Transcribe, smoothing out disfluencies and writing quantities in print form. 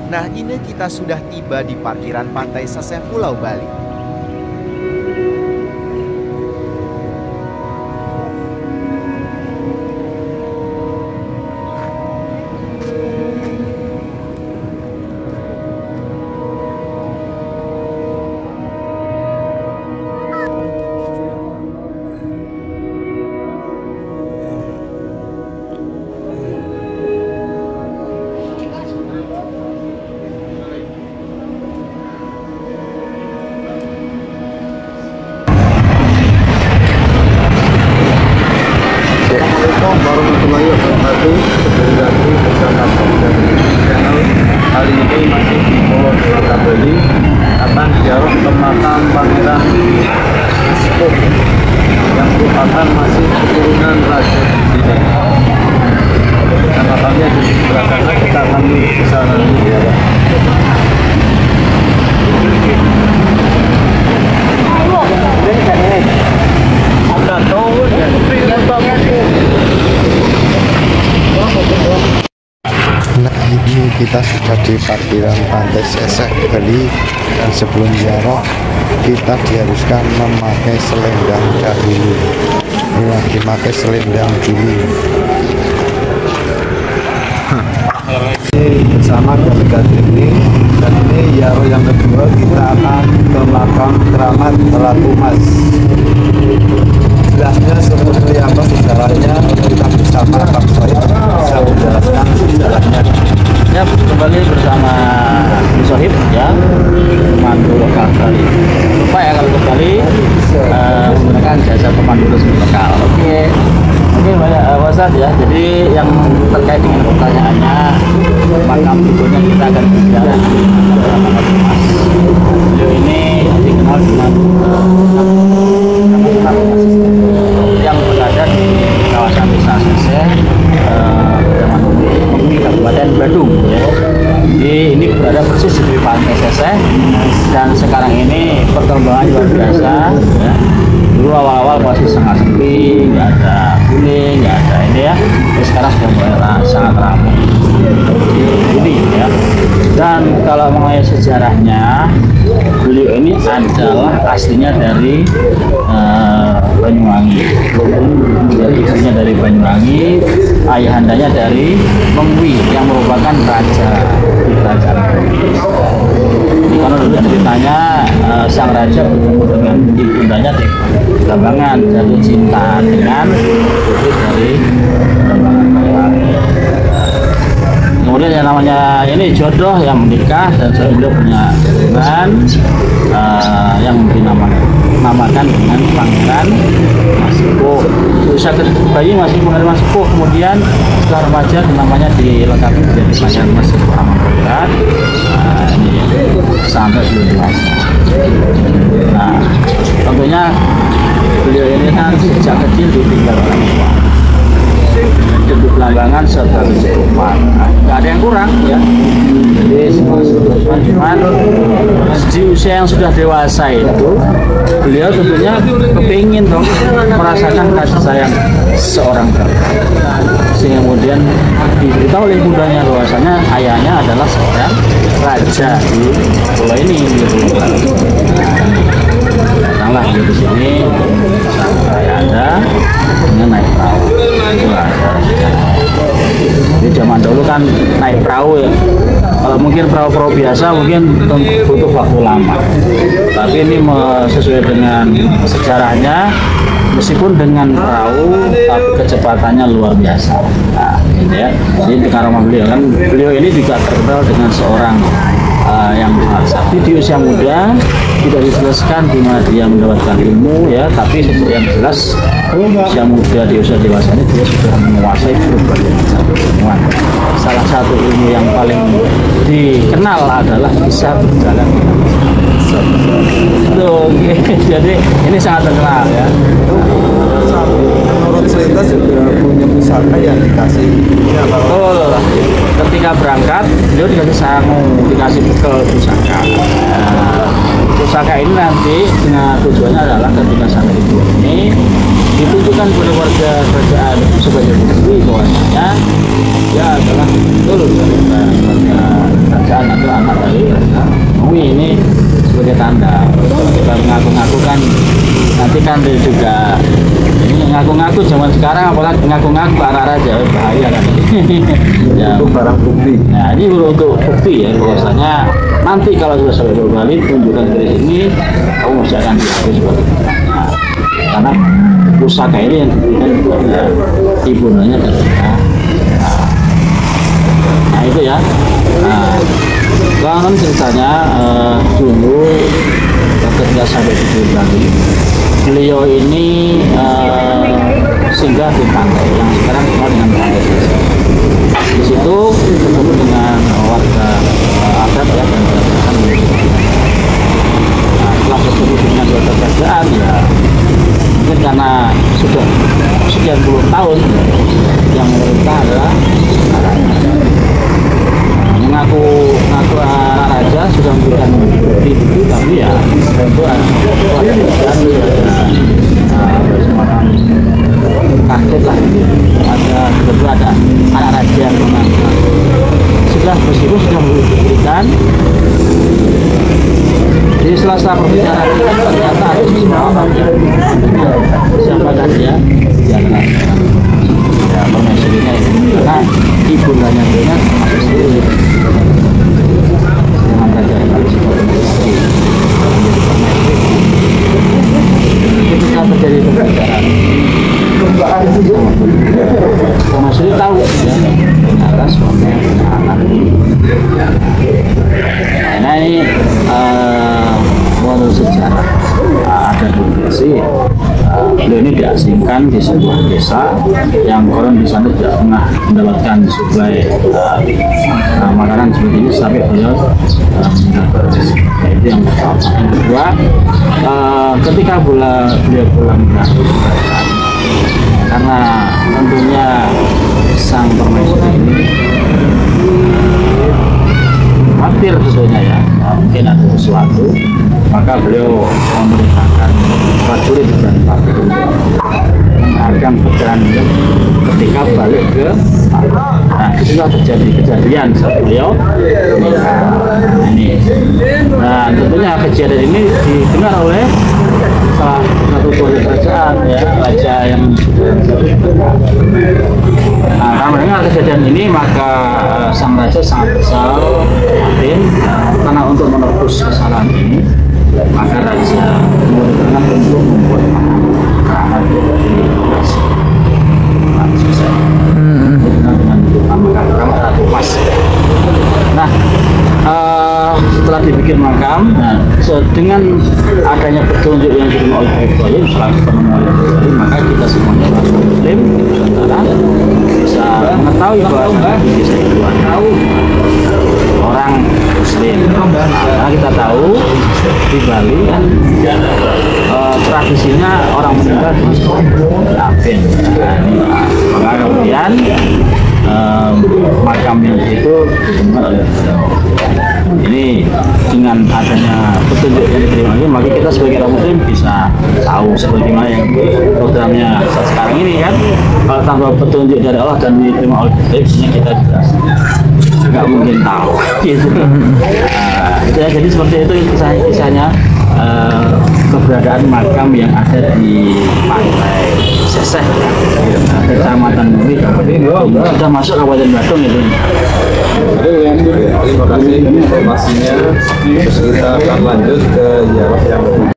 Nah, ini kita sudah tiba di parkiran Pantai Seseh Pulau Bali. Warahmatullahi wabarakatuh. Kembali lagi bersama saya channel. Kali ini masih di Pulau Bali akan ziarah ke makam Pangeran Sepuh yang merupakan masih keturunan raja di sini. Dan makamnya di sebelah sana, kita akan menuju ke sana ya. Nah, ini kita sudah di parkiran Pantai Seseh Bali, dan sebelum ziarah kita diharuskan memakai selendang dahulu. Ini lagi pakai selendang dulu. Ini bersama delegasi ini, dan ini ziarah yang kedua kita akan ke makam Keramat Ratu Mas. Jelasnya seperti apa sejarahnya, kita bersama Pak Soib bisa menjelaskan sejarahnya. Ya, kembali bersama Bu Sohib ya, pemandu lokal Bali. Lupa ya kalau ke Bali menggunakan jasa pemandu resmi lokal. Oke banyak WhatsApp ya. Jadi yang terkait dengan pertanyaannya, makam ibunya kita akan bicara di Mas. Beliau ini dikenal dengan yang berada di kawasan Desa Seseh, Kabupaten Badung ya. Jadi ini berada persis di Pantai Seseh, dan sekarang ini perkembangan luar biasa ya. Dulu awal-awal masih sangat sepi, nggak ada kuning, nggak ada ini ya. Jadi sekarang sudah mulai sangat ramai ini ya. Dan kalau mengenai sejarahnya, beliau ini adalah aslinya dari Banyuwangi. Jadi ibunya dari Banyuwangi, ayahandanya dari Mengwi yang merupakan raja di kerajaan. Karena dulu ceritanya sang raja bertemu dengan ibundanya di Blambangan, jatuh cinta dengan putri dari Banyuwangi. Kemudian yang namanya ini jodoh yang menikah, dan saya beliau punya keturunan yang dinamakan dengan Pangeran Mas Sepuh. Usia bayi masih Pangeran Mas Sepuh, kemudian setelah remaja namanya dilengkapi menjadi Pangeran Mas Sepuh Amangkurat. Ini sampai belum dewasa. Nah, tentunya beliau ini kan sejak kecil ditinggal orang tua, hidup di Blambangan serta kecukupan, nggak ada yang kurang ya. Jadi semua cuman di usia yang sudah dewasa itu, beliau tentunya kepingin dong merasakan kasih sayang seorang bapak, sehingga kemudian diberitahu oleh bundanya bahwasanya ayahnya adalah seorang raja di pulau ini, di Pulau Bali. Datanglah di sini sampai ada dengan naik perahu. Di zaman dulu kan naik perahu ya. Kalau mungkin perahu-perahu biasa mungkin butuh waktu lama. Tapi ini sesuai dengan sejarahnya, meskipun dengan perahu tapi kecepatannya luar biasa. Nah, gitu ya. Jadi karena beliau ini juga terkenal dengan seorang yang sangat sakti di usia muda, tidak dijelaskan di mana dia mendapatkan ilmu ya, tapi yang jelas usia muda di usia dewasa ini dia sudah menguasai berbagai macam ilmu. Salah satu ilmu yang paling dikenal adalah bisa berjalan dengan tuh, jadi ini sangat terkenal ya. Menurut cerita juga punya pusaka yang dikasih ketika berangkat beliau dikasih sangu, dikasih bekal pusaka. Pusaka ini nanti dengan tujuannya adalah ketika sampai di pulau ini ditunjukkan oleh warga kerajaan sebagai bukti bahwasanya dia adalah betul warga kerajaan atau Nah, kalau ngaku-ngaku kan nanti kan dia juga ini ngaku-ngaku zaman sekarang, apalagi ngaku-ngaku arah-arah aja bahaya kan. Ya, Itu barang bukti. nah ini untuk bukti ya, bahwasanya nanti kalau sudah sampai Boyolali tunjukkan ke sini, kamu masih akan diakui seperti itu. Nah, karena pusaka ini yang diberikan kepada ibundanya ketika nah itu ya. Nah, konon ceritanya dulu ketika sampai di Boyolali, beliau ini singgah di pantai yang sekarang dikenal dengan pantai Seseh. Di situ bertemu dengan warga adat ya, dan kerajaan. Nah, setelah bertemu dengan warga kerajaan ya, mungkin karena sudah sekian puluh tahun yang memerintah adalah raja. Mengaku raja sudah memberikan bukti itu, tapi ya tentu ada kerajaan, ada semacam kaget lah, ada anak raja yang menang. Sudah meskipun sudah diberikan di sela-sela perbicaraan itu ternyata ada semua orang yang siapa kan ya permaisurinya itu, karena ibundanya dia masih sulit dengan raja yang harus seperti ketika terjadi pembicaraan permaisuri tahu ya ternyata suaminya punya anak. Nah ini menurut sejarah ada diksi beliau ini diasingkan di sebuah desa yang konon di sana tidak pernah mendapatkan suplai makanan seperti ini sampai beliau mendapat. Itu yang pertama. Yang kedua, ketika beliau pulang ke kerajaan, karena tentunya sang permaisuri ini khawatir tentunya ya, mungkin ada sesuatu, maka beliau memerintahkan prajurit dan prajurit mengarahkan pecahan ketika balik ke nah disitulah terjadi kejadian saat beliau ini. Nah tentunya kejadian ini didengar oleh salah satu keluarga kerajaan ya, raja yang nah, karena mendengar kejadian ini maka sang raja sangat kesal batin, karena untuk menebus kesalahan ini maka raja memutuskan untuk membuat makanan dengan Ratu Pas. Nah setelah dibikin makam, nah, dengan adanya petunjuk yang diberikan oleh Ibrahim selaku penemuan Ibrahim, maka kita semuanya orang Muslim Nusantara bisa mengetahui bahwa di desa itu tahu orang Muslim. Karena kita tahu di Bali kan tradisinya orang meninggal di Lapin. Maka kemudian makam yang itu ditemukan oleh ini. Dengan adanya petunjuk yang diterima ini, maka kita sebagai orang Muslim bisa tahu sebagaimana yang programnya saat sekarang ini kan, kalau tanpa petunjuk dari Allah dan diterima oleh Muslim, kita juga nggak mungkin tahu gitu. Jadi seperti itu kisahnya keberadaan makam yang ada di pantai Seseh Kecamatan Muri, sudah masuk Kabupaten Badung itu. Terima kasih informasinya. Terus kita akan lanjut ke yang